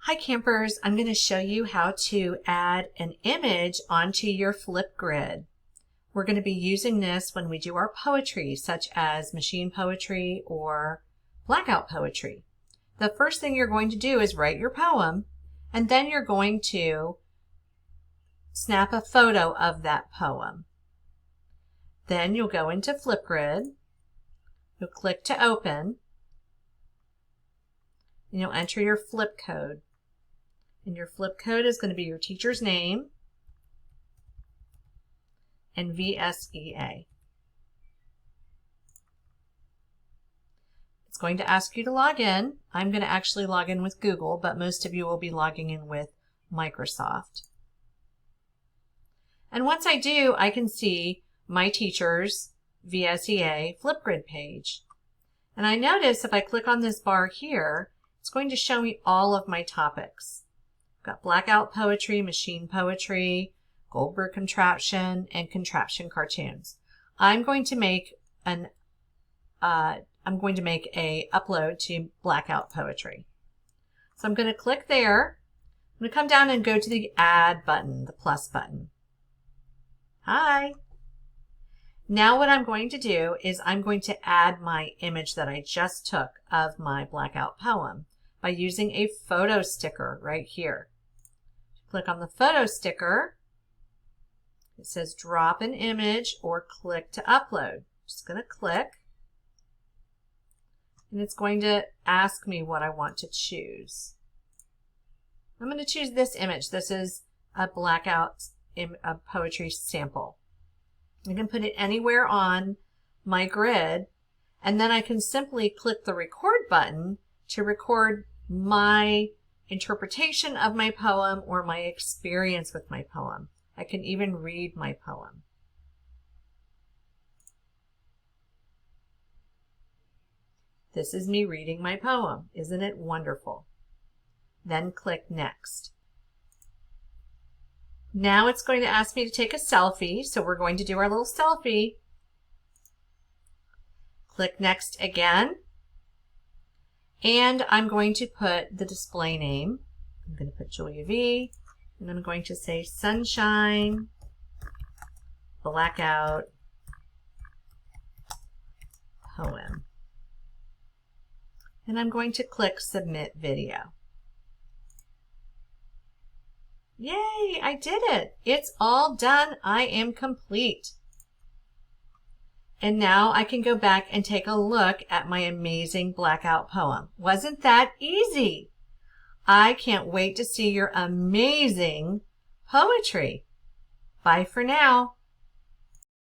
Hi campers, I'm going to show you how to add an image onto your Flipgrid. We're going to be using this when we do our poetry, such as machine poetry or blackout poetry. The first thing you're going to do is write your poem, and then you're going to snap a photo of that poem. Then you'll go into Flipgrid, you'll click to open, and you'll enter your flip code. And your flip code is going to be your teacher's name and VSEA. It's going to ask you to log in. I'm going to actually log in with Google, but most of you will be logging in with Microsoft. And once I do, I can see my teacher's VSEA Flipgrid page. And I notice if I click on this bar here, it's going to show me all of my topics. I've got blackout poetry, machine poetry, Goldberg contraption, and contraption cartoons. I'm going to make a upload to blackout poetry. So I'm going to click there. I'm going to come down and go to the add button, the plus button. Hi. Now what I'm going to do is I'm going to add my image that I just took of my blackout poem by using a photo sticker right here. Click on the photo sticker. It says drop an image or click to upload. Just going to click. And it's going to ask me what I want to choose. I'm going to choose this image. This is a blackout poetry sample. I can put it anywhere on my grid, and then I can simply click the record button to record my interpretation of my poem or my experience with my poem. I can even read my poem. This is me reading my poem. Isn't it wonderful? Then click Next. Now it's going to ask me to take a selfie, so we're going to do our little selfie. Click Next again. And I'm going to put the display name. I'm going to put Julia V. And I'm going to say Sunshine, Blackout, Poem. And I'm going to click Submit Video. Yay, I did it. It's all done. I am complete. And now I can go back and take a look at my amazing blackout poem. Wasn't that easy? I can't wait to see your amazing poetry. Bye for now.